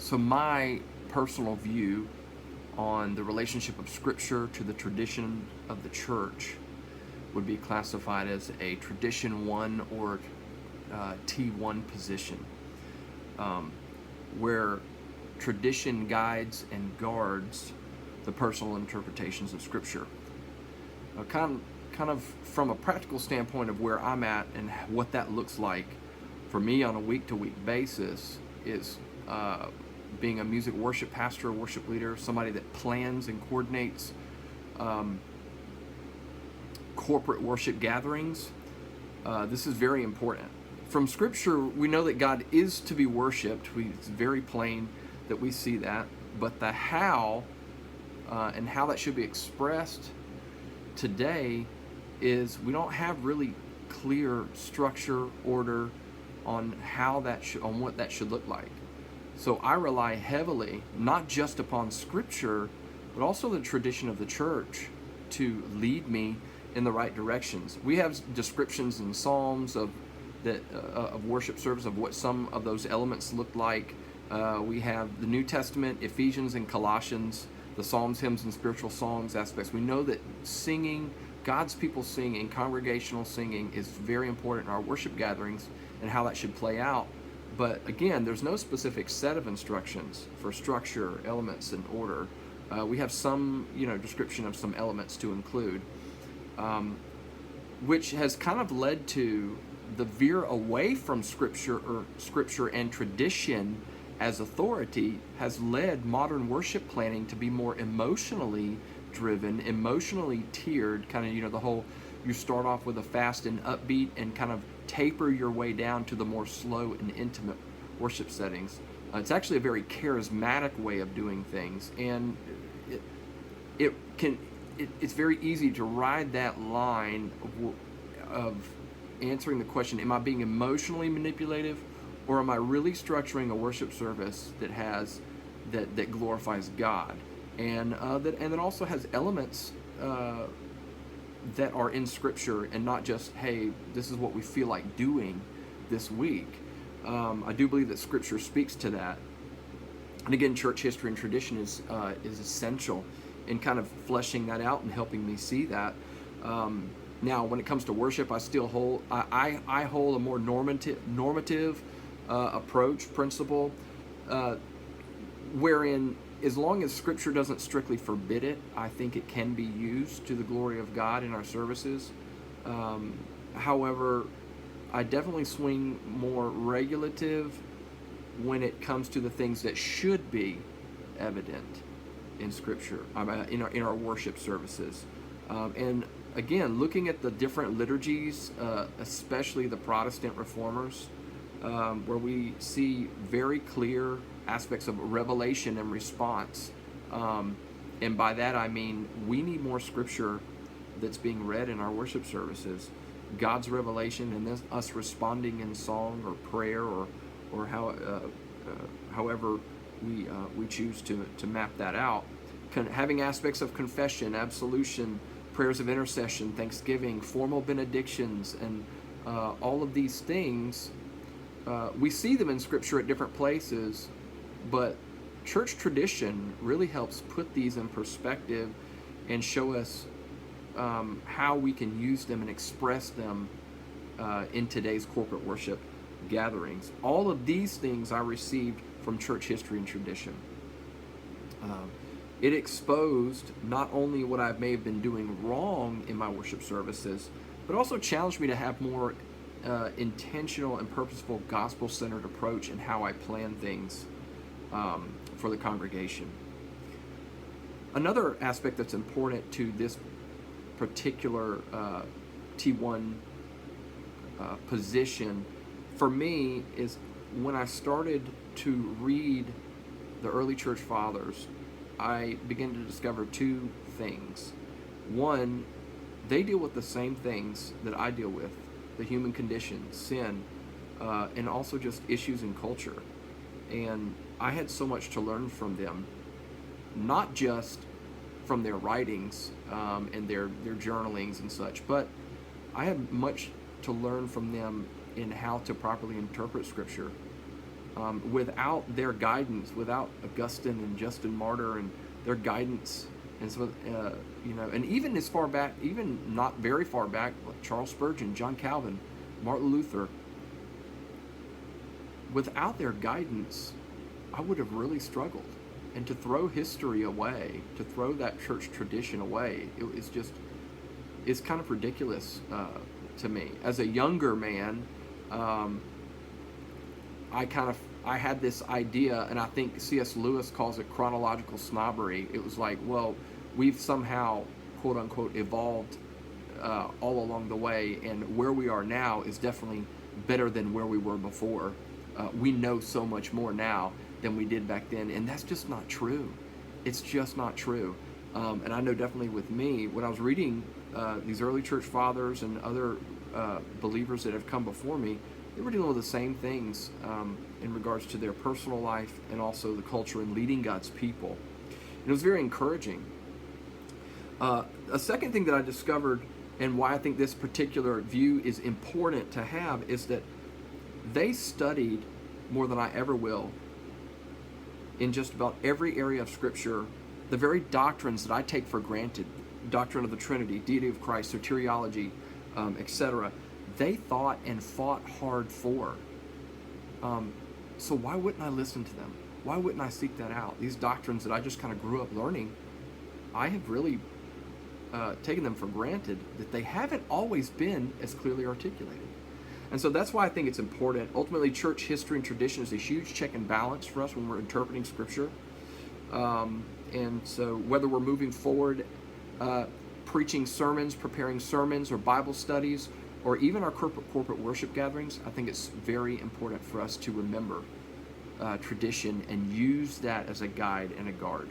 So my personal view on the relationship of Scripture to the tradition of the church would be classified as a tradition one or T1 position, um, where tradition guides and guards the personal interpretations of Scripture. Kind of from a practical standpoint of where I'm at and what that looks like for me on a week-to-week basis is being a music worship pastor, worship leader, somebody that plans and coordinates corporate worship gatherings. This is very important. From Scripture, we know that God is to be worshiped. It's very plain that we see that. But the how and how that should be expressed today is we don't have really clear structure, order on how that on what that should look like. So I rely heavily not just upon Scripture, but also the tradition of the church to lead me in the right directions. We have descriptions in Psalms of worship service of what some of those elements look like. We have the New Testament, Ephesians and Colossians, the Psalms, hymns, and spiritual songs aspects. We know that singing, God's people singing, congregational singing is very important in our worship gatherings and how that should play out. But again, there's no specific set of instructions for structure, elements, and order. We have some, description of some elements to include, which has kind of led to the veer away from Scripture and tradition as authority has led modern worship planning to be more emotionally driven, emotionally tiered, kind of, the whole, you start off with a fast and upbeat and kind of taper your way down to the more slow and intimate worship settings. It's actually a very charismatic way of doing things, and it's very easy to ride that line of answering the question, am I being emotionally manipulative, or am I really structuring a worship service that glorifies God, and that also has elements that are in Scripture, and not just, hey, this is what we feel like doing this week. I do believe that Scripture speaks to that, and again, church history and tradition is essential in kind of fleshing that out and helping me see that. Now, when it comes to worship, I still hold I hold a more normative approach, principle, wherein as long as Scripture doesn't strictly forbid it, I think it can be used to the glory of God in our services. However, I definitely swing more regulative when it comes to the things that should be evident in Scripture, in our worship services. And again, looking at the different liturgies, especially the Protestant reformers, where we see very clear aspects of revelation and response. And by that I mean we need more Scripture that's being read in our worship services. God's revelation and then us responding in song or prayer or however we choose to map that out. Having aspects of confession, absolution, prayers of intercession, thanksgiving, formal benedictions, and all of these things, we see them in Scripture at different places, but church tradition really helps put these in perspective and show us how we can use them and express them in today's corporate worship gatherings. All of these things I received from church history and tradition. It exposed not only what I may have been doing wrong in my worship services, but also challenged me to have more intentional and purposeful gospel-centered approach in how I plan things for the congregation. Another aspect that's important to this particular T1 position for me is when I started to read the early church fathers, I began to discover two things. One, they deal with the same things that I deal with, the human condition, sin, and also just issues in culture. And I had so much to learn from them, not just from their writings and their journalings and such, but I had much to learn from them in how to properly interpret Scripture. Without their guidance, without Augustine and Justin Martyr and their guidance, and so and even as far back, even not very far back, like Charles Spurgeon, John Calvin, Martin Luther, without their guidance, I would have really struggled. And to throw history away, to throw that church tradition away, it's kind of ridiculous to me. As a younger man, I had this idea, and I think C.S. Lewis calls it chronological snobbery. It was like, well, we've somehow, quote unquote, evolved all along the way, and where we are now is definitely better than where we were before. We know so much more now than we did back then, and that's just not true. It's just not true. And I know definitely with me, when I was reading these early church fathers and other believers that have come before me, they were dealing with the same things in regards to their personal life and also the culture and leading God's people. And it was very encouraging. A second thing that I discovered, and why I think this particular view is important to have, is that they studied more than I ever will in just about every area of Scripture, the very doctrines that I take for granted, doctrine of the Trinity, deity of Christ, soteriology, etc., they thought and fought hard for. So why wouldn't I listen to them? Why wouldn't I seek that out? These doctrines that I just kind of grew up learning, I have really taken them for granted that they haven't always been as clearly articulated. And so that's why I think it's important. Ultimately, church history and tradition is a huge check and balance for us when we're interpreting Scripture. And so whether we're moving forward, preaching sermons, preparing sermons, or Bible studies, or even our corporate worship gatherings, I think it's very important for us to remember tradition and use that as a guide and a guard.